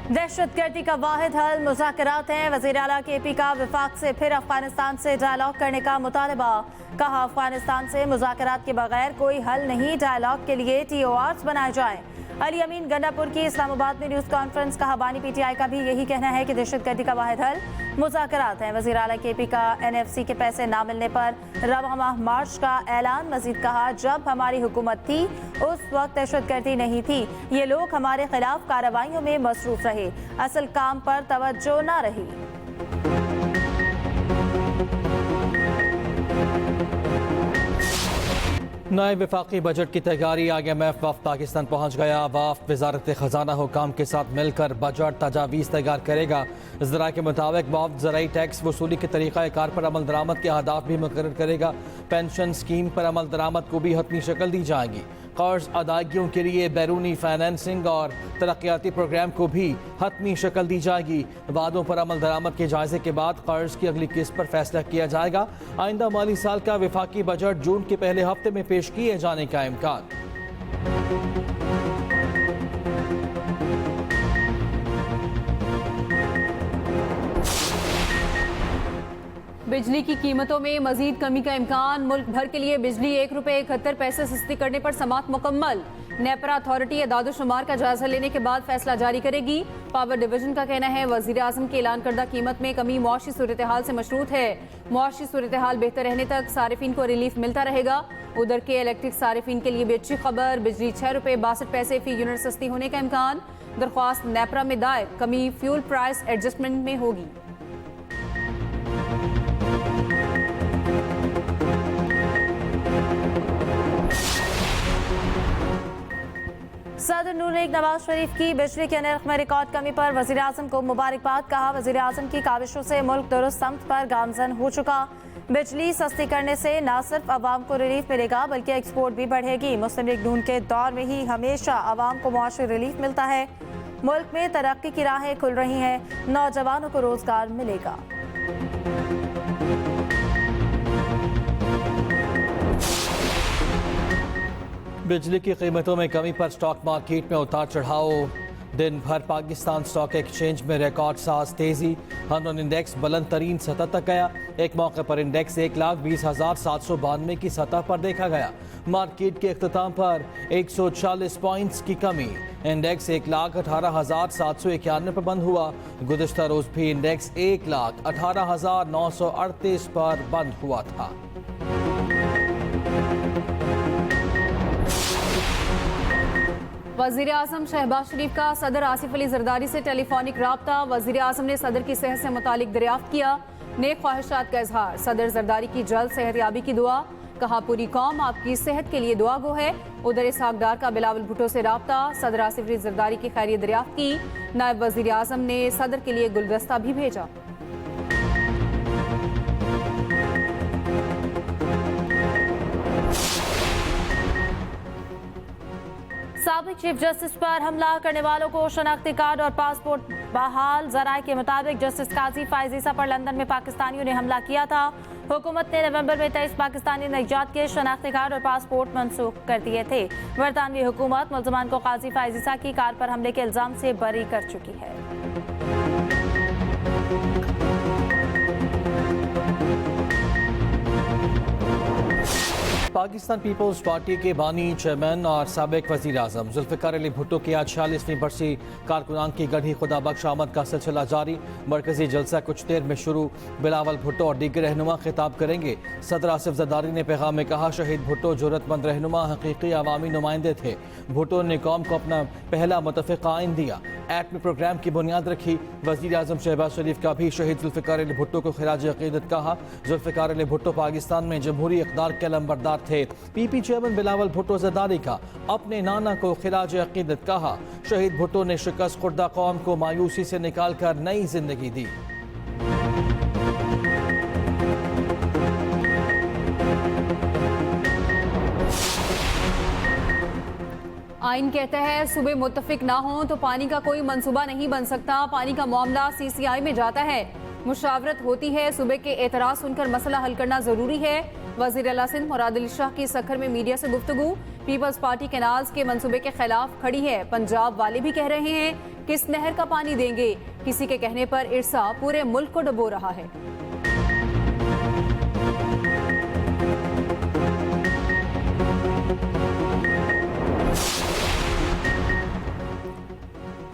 दहशतगर्दी का वाहिद हल मुज़ाकरात हैं। वज़ीर आला KP का वफाक से फिर अफगानिस्तान से डायलॉग करने का मुतालबा। कहा, अफगानिस्तान से मुज़ाकरात के बगैर कोई हल नहीं, डायलॉग के लिए TORs बनाए जाएं। अली अमीन गंडापुर की इस्लामाबाद में न्यूज़ कॉन्फ्रेंस। कहा, बानी PTI का भी यही कहना है कि दहशतगर्दी का वाहिद हल मुज़ाकरात हैं। वज़ीर आला KP का NFC के पैसे ना मिलने पर रवा माह मार्च का ऐलान। मजीद कहा, जब हमारी हुकूमत थी उस वक्त दहशतगर्दी नहीं थी, ये लोग हमारे खिलाफ कार्रवाइयों में मसरूफ रहे, असल काम पर तवज्जो न रही। नए वफाकी बजट की तैयारी। IMF वफ्द पाकिस्तान पहुँच गया। वफ्द वजारत खजाना हुकाम के साथ मिलकर बजट तजावीज़ तैयार करेगा। ज़रा के मुताबिक वफ्द ज़राई टैक्स वसूली के तरीक़ाकार पर अमल दरामद के अहदाफ भी मुकर्रर करेगा। पेंशन स्कीम पर अमल दरामद को भी हतमी शक्ल दी जाएगी। कर्ज अदायगियों के लिए बैरूनी फाइनेंसिंग और तरक्याती प्रोग्राम को भी हतमी शक्ल दी जाएगी। वादों पर अमल दरामद के जायजे के बाद कर्ज की अगली किस्त पर फैसला किया जाएगा। आइंदा माली साल का वफाकी बजट जून के पहले हफ्ते में पेश किए जाने का इम्कान। बिजली की कीमतों में मजीद कमी का इम्कान। मुल्क भर के लिए बिजली ₹1.71 सस्ती करने पर समात मुकम्मल। नेपरा अथॉरिटी अदाद-ओ-शुमार का जायजा लेने के बाद फैसला जारी करेगी। पावर डिवीजन का कहना है, वजीर आजम के ऐलान करदा कीमत में कमी मुआशी सूरत हाल से मशरूत है। मुआशी सूरत हाल बेहतर रहने तक सारिफिन को रिलीफ मिलता रहेगा। उधर के इलेक्ट्रिक सारिफिन के लिए भी अच्छी खबर। बिजली ₹6.62 फी यूनिट सस्ती होने का इम्कान। दरख्वास्त नेपरा में दायर। कमी फ्यूल प्राइस एडजस्टमेंट में होगी। सदर नून लीग नवाज शरीफ की बिजली के नर्ख में रिकॉर्ड कमी पर वज़ीर आज़म को मुबारकबाद। कहा, वज़ीर आज़म की काविशों से मुल्क दुरुस्त समत पर गामजन हो चुका। बिजली सस्ती करने से न सिर्फ आवाम को रिलीफ मिलेगा बल्कि एक्सपोर्ट भी बढ़ेगी। मुस्लिम लीग नून के दौर में ही हमेशा आवाम को मुआशी रिलीफ मिलता है। मुल्क में तरक्की की राहें खुल रही हैं, नौजवानों को रोजगार मिलेगा। बिजली की कीमतों में कमी पर स्टॉक मार्केट में उतार चढ़ाव। दिन भर पाकिस्तान स्टॉक एक्सचेंज में रिकॉर्ड साज तेजी। हनन इंडेक्स बुलंद तरीन सतह तक गया। एक मौके पर इंडेक्स 1,20,792 की सतह पर देखा गया। मार्केट के इख्तिताम पर 140 पॉइंट्स की कमी। इंडेक्स 1,18,791 पर बंद हुआ। गुज़िश्ता रोज भी इंडेक्स 1,18,938 पर बंद हुआ था। वज़ीर आज़म शहबाज शरीफ का सदर आसिफ अली जरदारी से टेलीफोनिक राब्ता। वज़ीर आज़म ने सदर की सेहत से मुतालिक दरियाफ्त किया। नेक ख्वाहिशात का इजहार। सदर जरदारी की जल्द सेहतयाबी की दुआ। कहा, पूरी कौम आपकी सेहत के लिए दुआ गो है। उधर इसहाक डार का बिलावल भुट्टो से राब्ता। सदर आसिफ अली जरदारी की खैरियत दरियाफ्त की। नायब वज़ीर आज़म ने सदर के लिए गुलदस्ता भी भेजा। साबिक चीफ जस्टिस पर हमला करने वालों को शनाख्ती कार्ड और पासपोर्ट बहाल। जराये के मुताबिक जस्टिस काजी फायजीसा पर लंदन में पाकिस्तानियों ने हमला किया था। हुकूमत ने नवंबर में 23 पाकिस्तानी नौजवान के शनाख्ती कार्ड और पासपोर्ट मनसूख कर दिए थे। बरतानवी हुकूमत मुल्ज़मान को काजी फायजीसा की कार पर हमले के इल्जाम से बरी कर चुकी है। पाकिस्तान पीपल्स पार्टी के बानी चेयरमैन और साबिक वज़ीर आज़म जुल्फ़िकार अली भुट्टो की आज 46वीं बरसी कारकुनान की गढ़ी खुदा बख्श आमद का सिलसिला जारी। मरकजी जलसा कुछ देर में शुरू। बिलावल भुट्टो और दीगर रहनुमा खिताब करेंगे। सदर आसिफ जरदारी ने पैगाम में कहा, शहीद भुट्टो ज़रूरतमंद रहनुमा हकीकी अवामी नुमाइंदे थे। भुट्टो ने कौम को अपना पहला मुतफ़िक़ आइन दिया। एटमी प्रोग्राम की बुनियाद रखी। वज़ीर आज़म शहबाज शरीफ का भी शहीद जुल्फ़िकार अली भुट्टो को खिराज अक़ीदत कहा। जुल्फ़िकार अली भुट्टो पाकिस्तान में जमहूरी इक़्तिदार के लंबरदार थे। PP चेयरमैन बिलावल भुट्टो जरदारी का अपने नाना को खिराज अक़ीदत कहा। शहीद भुट्टो ने शिकस्त खुर्दा कौम को मायूसी से निकाल कर नई जिंदगी दी। आइन कहता है, सूबे मुत्तफिक ना हो तो पानी का कोई मंसूबा नहीं बन सकता। पानी का मामला CCI में जाता है, मुशावरत होती है। सूबे के एतराज़ सुनकर मसला हल करना जरूरी है। वज़ीर आला सिंध मुराद अली शाह की सखर में मीडिया से गुफ्तगू। पीपल्स पार्टी कैनाल्स के मंसूबे के खिलाफ खड़ी है। पंजाब वाले भी कह रहे हैं किस नहर का पानी देंगे। किसी के कहने पर इरसा पूरे मुल्क को डुबो रहा है।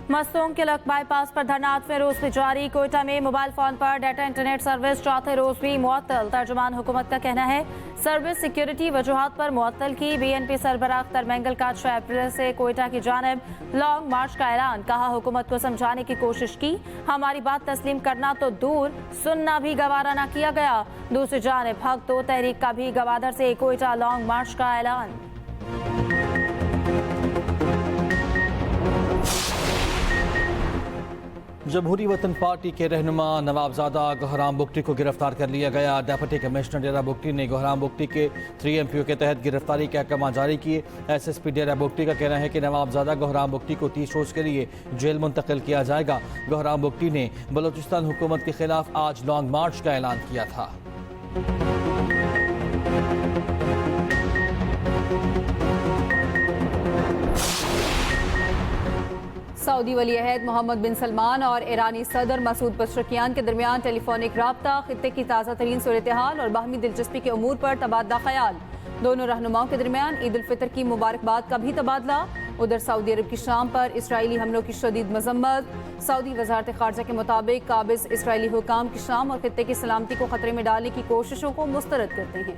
मस्तूंग के लक बाईपास पर धरना 8वें रोज भी जारी। कोयटा में मोबाइल फोन पर डाटा इंटरनेट सर्विस 4थे रोज भी मुअत्तल। तर्जुमान हुकूमत का कहना है सर्विस सिक्योरिटी वजूहात पर मुअत्तल की। बीएनपी सरबराह अख्तर मैंगल का 6 अप्रैल से कोयटा की जानिब लॉन्ग मार्च का ऐलान। कहा हुकूमत को समझाने की कोशिश की, हमारी बात तस्लीम करना तो दूर सुनना भी गवारा न किया गया। दूसरी जानिब हक तो तहरीक का भी गवादर से कोयटा लॉन्ग मार्च का ऐलान। जमहूरी वतन पार्टी के रहनुमा नवाबजादा गहराम बुगटी को गिरफ्तार कर लिया गया। डिप्टी कमिश्नर डेरा बुगटी ने गहराम बुगटी के 3MPO के तहत गिरफ्तारी के अहकाम जारी किए। SSP डेरा बुगटी का कहना है कि नवाबजादा गहराम बुगटी को 30 रोज के लिए जेल मुंतकिल किया जाएगा। गहराम बुगटी ने बलोचिस्तान हुकूमत के खिलाफ आज लॉन्ग मार्च का ऐलान किया था। सऊदी वली अहद मोहम्मद बिन सलमान और ईरानी सदर मसूद पशरकियान के दरमियान टेलीफोनिक राब्ता, खित्ते की ताज़ा तरीन सूरत हाल और बाहमी दिलचस्पी के अमूर पर तबादला ख्याल। दोनों रहनुमाओं के दरमियान ईद उल फितर की मुबारकबाद का भी तबादला। उधर सऊदी अरब की शाम पर इसराइली हमलों की शदीद मजम्मत। सऊदी वजारत खारजा के मुताबिक काबिज इसराइली हुकाम की शाम और खित्ते की सलामती को खतरे में डालने की कोशिशों को मुस्तरद करते हैं।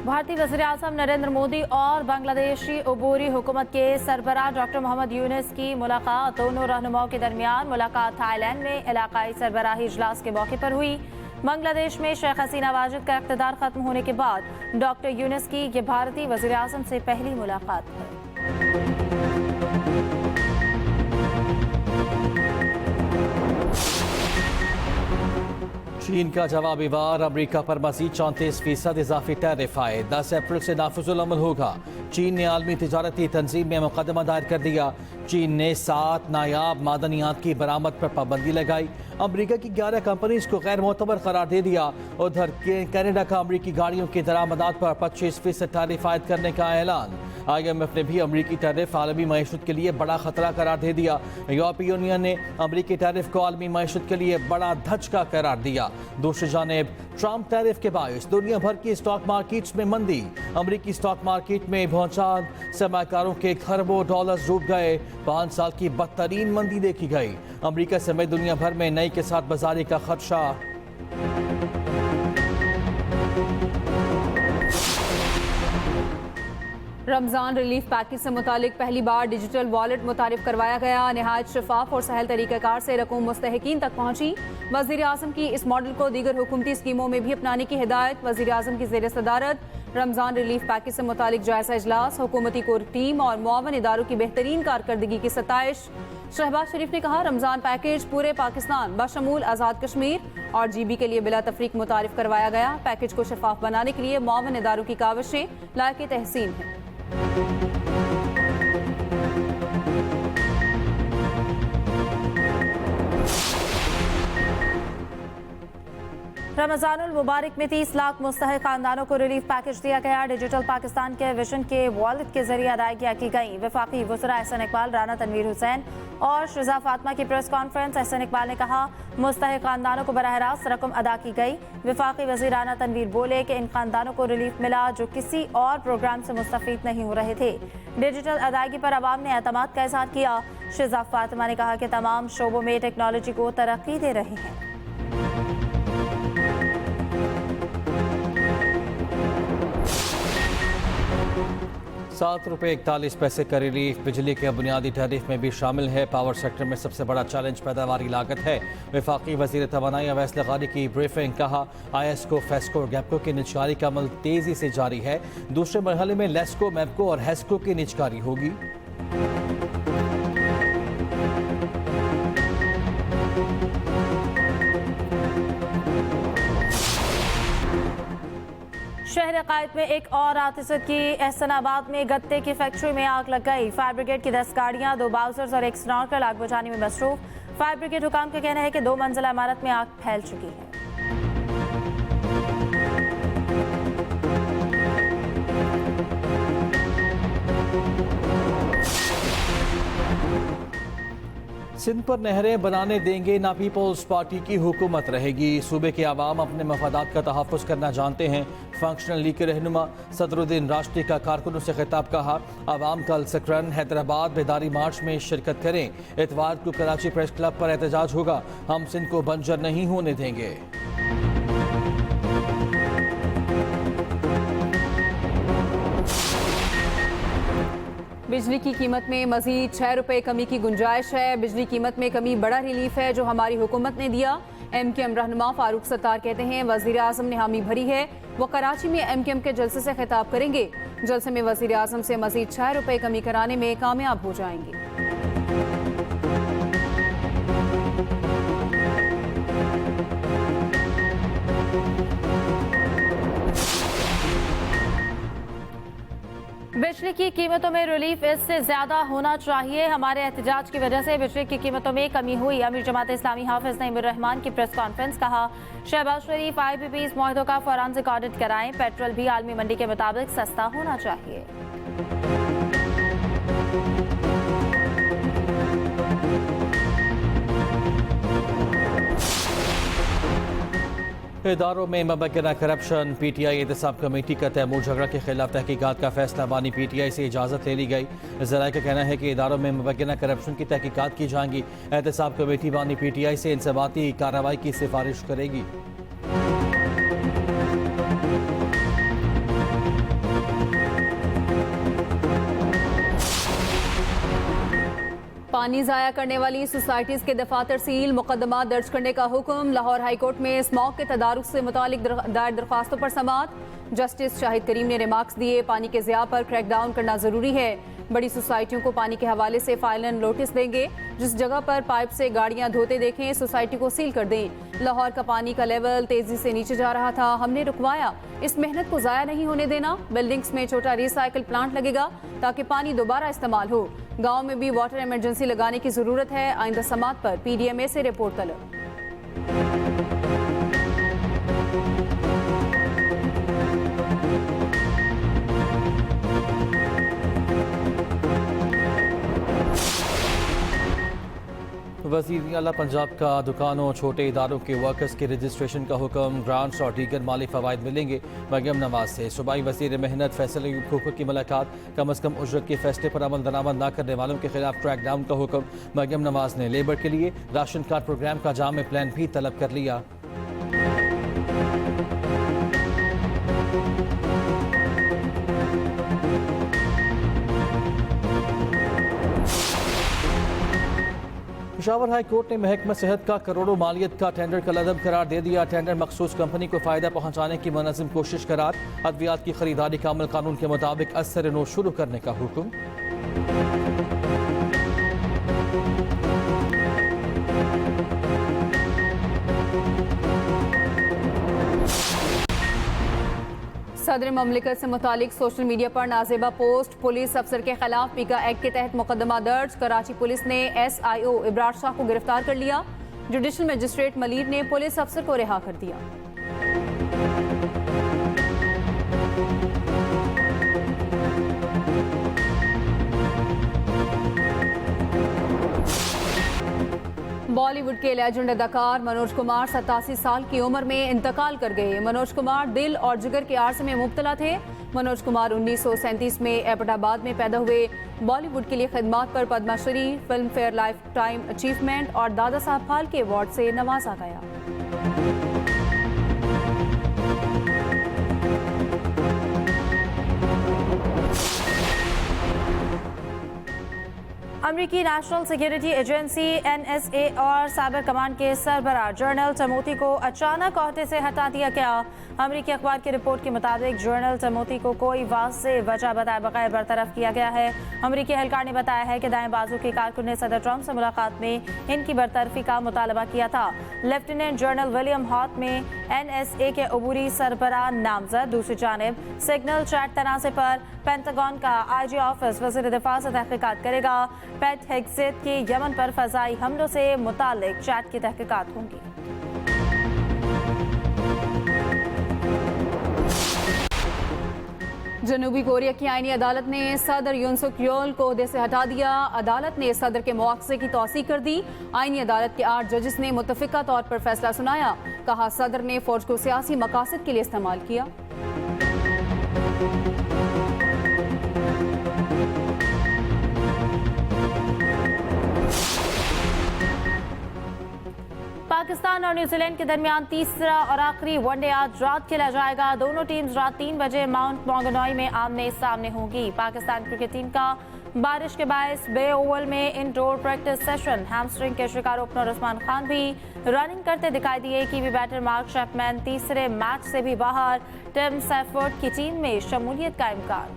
भारतीय वज़ीर आज़म नरेंद्र मोदी और बांग्लादेशी अबूरी हुकूमत के सरबराह डॉक्टर मोहम्मद यूनुस की मुलाकात। दोनों रहनुमाओं के दरमियान मुलाकात थाईलैंड में इलाकाई सरबराही इजलास के मौके पर हुई। बांग्लादेश में शेख हसीना वाजिद का इक़्तिदार खत्म होने के बाद डॉक्टर यूनुस की ये भारतीय वज़ीर आज़म से पहली मुलाकात है। चीन का जवाबी वार। अमरीका पर मजीद 34% इजाफी टैरिफ आए। 10 अप्रैल से नाफिजुल अमल होगा। चीन ने आलमी तिजारती तंजीम में मुकदमा दायर कर दिया। चीन ने 7 नायाब मादनियात की बरामद पर पाबंदी लगाई। अमरीका की 11 कंपनीज को गैर मोतबर करार दे दिया। उधर कनाडा का अमरीकी गाड़ियों की दरामदात पर 25% टैरिफ आयद करने का ऐलान। IMF ने भी अमरीकी टैरिफ आलमी मईशत के लिए बड़ा खतरा करार दे दिया। यूरोपीय यूनियन ने अमरीकी टैरिफ को आलमी मईशत के लिए बड़ा धचका करार दिया। दूसरी जानिब ट्रंप टैरिफ के बायस दुनिया भर की स्टॉक मार्केट्स में मंदी। अमरीकी स्टॉक मार्केट में भौचाल, सरमाकारों के खरबों डॉलर्स डूब गए। 5 साल की बदतरीन मंदी देखी गई। अमरीका समेत दुनिया भर में नई के साथ बाजारी का खदशा। रमजान रिलीफ पैकेज से मुतालिक पहली बार डिजिटल वॉलेट मुतारिफ करवाया गया। नहायत शफाफ और सहल तरीक़ाकार से रकूम मुस्तहिकीन तक पहुंची। वज़ीर आज़म की इस मॉडल को दीगर हुकूमती स्कीमों में भी अपनाने की हिदायत। वज़ीर आज़म की ज़ेर सदारत रमजान रिलीफ पैकेज से मुतालिक जायजा इजलास। हुकूमती कोर टीम और मुआवन इदारों की बेहतरीन कारकर्दगी की सताइश। शहबाज शरीफ ने कहा रमजान पैकेज पूरे पाकिस्तान बशमूल आज़ाद कश्मीर और GB के लिए बिला तफरीक मुतारिफ करवाया गया। पैकेज को शफाफ बनाने के लिए मुआवन इदारों की काविशें लायक तहसीन हैं। रमजानुल मुबारक में 30 लाख मुस्तहिक खानदानों को रिलीफ पैकेज दिया गया। डिजिटल पाकिस्तान के विजन के वॉलेट के जरिए अदायगियां की गई। वफाकी वज़रा एहसन इकबाल, राना तनवीर हुसैन और शिजा फातिमा की प्रेस कॉन्फ्रेंस। एहसन इकबाल ने कहा मुस्तहिक खानदानों को बराह रास्त रकम अदा की गई। वफाकी वज़ीर राना तनवीर बोले कि इन खानदानों को रिलीफ मिला जो किसी और प्रोग्राम से मुस्तफीद नहीं हो रहे थे। डिजिटल अदायगी पर अवाम ने एतमाद का इज़हार किया। शिजा फातिमा ने कहा कि तमाम शोबों में टेक्नोलॉजी को तरक्की दे रहे हैं। ₹7.41 का रिलीफ बिजली के बुनियादी टैरिफ में भी शामिल है। पावर सेक्टर में सबसे बड़ा चैलेंज पैदावारी लागत है। वफाकी वज़ीर तवानाई अवैस लगारी की ब्रीफिंग। कहा ISCO, फेस्को और गैपको की निजकारी का अमल तेजी से जारी है। दूसरे मरहले में लेस्को, मैपको और हेस्को की निजकारी होगी। शहर कायद में एक और आतिशत की। एहसनाबाद में गत्ते की फैक्ट्री में आग लग गई। फायर ब्रिगेड की 10 गाड़ियां, 2 बाउसर्स और एक स्नॉर्कल आग बुझाने में मसरूफ। फायर ब्रिगेड हुकाम का कहना है कि 2 मंजिला इमारत में आग फैल चुकी है। सिंध पर नहरें बनाने देंगे ना पीपल्स पार्टी की हुकूमत रहेगी। सूबे के अवाम अपने मफादात का तहफ़्फ़ुज़ करना जानते हैं। फंक्शनल लीग के रहनुमा सदरुद्दीन राष्ट्रीय का कारकुनों से खिताब कहा, अवाम कल सकरन हैदराबाद बेदारी मार्च में शिरकत करें। इतवार को कराची प्रेस क्लब पर एहतजाज होगा। हम सिंध को बंजर नहीं होने देंगे। बिजली की कीमत में मजीद 6 रुपए कमी की गुंजाइश है। बिजली कीमत में कमी बड़ा रिलीफ है जो हमारी हुकूमत ने दिया। MQM रहनुमा फारूक सत्तार कहते हैं वजीर आजम ने हामी भरी है। वो कराची में MQM के जलसे से खिताब करेंगे। जलसे में वजीर आजम से मजीद 6 रुपए कमी कराने में कामयाब हो जाएंगे। बिजली की कीमतों में रिलीफ इससे ज्यादा होना चाहिए। हमारे एहतजाज की वजह से बिजली की कीमतों में कमी हुई। अमीर जमात इस्लामी हाफिज नईमुर रहमान की प्रेस कॉन्फ्रेंस। कहा, शहबाज शरीफ IPP's मुआहदों का फॉरेंसिक ऑडिट कराएं। पेट्रोल भी आलमी मंडी के मुताबिक सस्ता होना चाहिए। इदारों में मुबैना करप्शन। PTI एहतसाब कमेटी का तैमूर झगड़ा के खिलाफ तहकीकात का फैसला बानी PTI से इजाज़त ले ली गई। ज़राए का कहना है कि इदारों में मुबैना करप्शन की तहकीकात की जाएंगी। एहतसाब कमेटी बानी PTI से इंसबाती कार्रवाई की सिफारिश करेगी। पानी जाया करने वाली सोसाइटीज के दफातर सील, मुकदमा दर्ज करने का हुक्म। लाहौर हाईकोर्ट में स्मॉग के तदारुक से मुतालिक दायर दरख्वास्तों पर समाअत। जस्टिस शाहिद करीम ने रिमार्क्स दिए, पानी के ज़िया पर क्रैकडाउन करना जरूरी है। बड़ी सोसाइटियों को पानी के हवाले से फाइलन नोटिस देंगे। जिस जगह पर पाइप से गाड़ियां धोते देखें सोसाइटी को सील कर दें। लाहौर का पानी का लेवल तेजी से नीचे जा रहा था, हमने रुकवाया। इस मेहनत को जाया नहीं होने देना। बिल्डिंग्स में छोटा रिसाइकिल प्लांट लगेगा ताकि पानी दोबारा इस्तेमाल हो। गाँव में भी वाटर इमरजेंसी लगाने की जरूरत है। आइंदा समात पर PDMA से रिपोर्ट तलब। वज़ीर आला पंजाब का दुकानों छोटे इदारों के वर्कर्स के रजिस्ट्रेशन का हुक्म। ग्रांट्स और दीगर माली फ़वाइद मिलेंगे। मरियम नवाज से सूबाई वज़ीर मेहनत फैसल हुकूक की मुलाकात। कम अज़ कम उजरत के फैसले पर अमल दरामद न करने वालों के खिलाफ क्रैक डाउन का हुक्म। मरियम नवाज ने लेबर के लिए राशन कार्ड प्रोग्राम का जाम प्लान भी तलब कर लिया। पेशावर हाई कोर्ट ने महकमा सेहत का करोड़ों मालियत का टेंडर कलअदम करार दे दिया। टेंडर मखसूस कंपनी को फायदा पहुंचाने की मुनज़्ज़म कोशिश करार। अद्वियात की खरीदारी का अमल कानून के मुताबिक असर नो शुरू करने का हुक्म। सदर ममलिकत से मुतालिक सोशल मीडिया पर नाजेबा पोस्ट। पुलिस अफसर के खिलाफ पीका एक्ट के तहत मुकदमा दर्ज। कराची पुलिस ने SIO इब्रार शाह को गिरफ्तार कर लिया। जुडिशल मजिस्ट्रेट मलीर ने पुलिस अफसर को रिहा कर दिया। बॉलीवुड के लेजेंड अदाकार मनोज कुमार 87 साल की उम्र में इंतकाल कर गए। मनोज कुमार दिल और जिगर के आर्से में मुब्तला थे। मनोज कुमार 1937 में एबटाबाद में पैदा हुए। बॉलीवुड के लिए खिदमात पर Padmashri, Filmfare lifetime achievement और दादा साहब फाल्के अवार्ड से नवाजा गया। अमरीकी नेशनल सिक्योरिटी एजेंसी NSA और साइबर कमांड के सरबराह जनरल टिमोथी को अचानक ओहदे से हटा दिया गया। अमरीकी अखबार की रिपोर्ट के मुताबिक जनरल टिमोथी को कोई वाज़ेह वजह बताए बगैर बरतरफ किया गया है। अमरीकी एहलकार ने बताया है कि दाएं बाजू के कारकुन ने सदर ट्रंप से मुलाकात में इनकी बरतरफी का मुतालबा किया था। लेफ्टिनेंट जनरल विलियम हॉट में NSA के अबूरी सरबराह नामजद। दूसरी जानिब सिग्नल चैट तनाज़े पर पेंटागन का IG ऑफिस वज़ीर दिफा से तहकीकात करेगा। पेट हेग्सेट के यमन पर फ़ज़ाई हमलों से मुताल्लिक चैट की तहकीकात होंगी। जनूबी कोरिया की आईनी अदालत ने सदर यून सुक योल को ओहदे से हटा दिया। अदालत ने सदर के मुआवजे की तौसीक कर दी। आईनी अदालत के 8 जजेस ने मुतफिका तौर पर फैसला सुनाया। कहा सदर ने फौज को सियासी मकासद के लिए इस्तेमाल किया। पाकिस्तान और न्यूजीलैंड के दरमियान तीसरा और आखिरी वनडे आज रात खेला जाएगा। दोनों टीम्स रात 3 बजे माउंट मॉन्गनॉय में आमने सामने होंगी। पाकिस्तान क्रिकेट टीम का बारिश के बायस बे ओवल में इंडोर प्रैक्टिस सेशन। हैमस्ट्रिंग के शिकार ओपनर उस्मान खान भी रनिंग करते दिखाई दिए। कीवी बैटर मार्क शेफमैन तीसरे मैच से भी बाहर। टिम सैफर्ड की टीम में शमूलियत का इम्कान।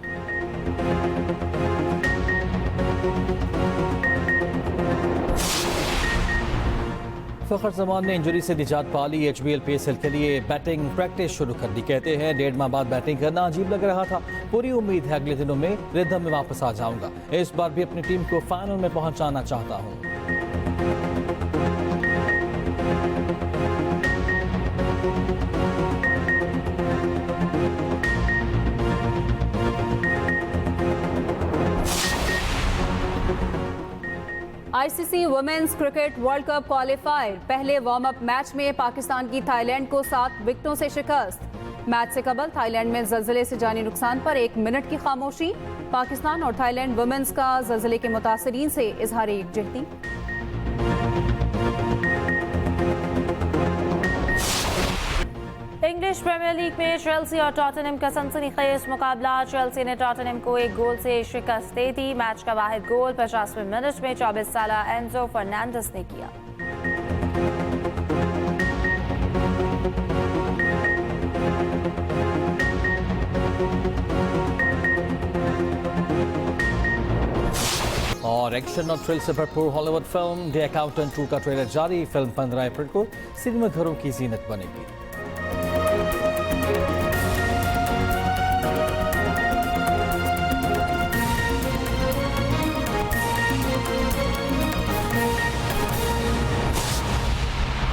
फखर जमान ने इंजरी से निजात पा ली। HBL PSL के लिए बैटिंग प्रैक्टिस शुरू कर दी। कहते हैं 1.5 माह बाद बैटिंग करना अजीब लग रहा था। पूरी उम्मीद है अगले दिनों में रिदम में वापस आ जाऊंगा। इस बार भी अपनी टीम को फाइनल में पहुंचाना चाहता हूं। ICC women's cricket world cup qualifier. पहले वार्म अप मैच में पाकिस्तान की थाईलैंड को 7 विकेटों से शिकस्त। मैच से कबल थाईलैंड में जल्जले से जानी नुकसान पर 1 मिनट की खामोशी। पाकिस्तान और थाईलैंड वुमेन्स का जल्जले के मुतासरीन से इजहार यकजहती। इंग्लिश प्रीमियर लीग में चेल्सी और टॉटनहम का सनसनीखेज मुकाबला। चेल्सी ने टॉटनहम को 1 गोल से शिकस्त दे दी। मैच का वाहिद गोल 50वें मिनट में 24 साला एंजो फर्नांडिस ने किया। और एक्शन और थ्रिल से भरपूर हॉलीवुड फिल्म द अकाउंटेंट 2 का ट्रेलर जारी। फिल्म 15 अप्रैल को सिनेमा घरों की जीनत बनेगी।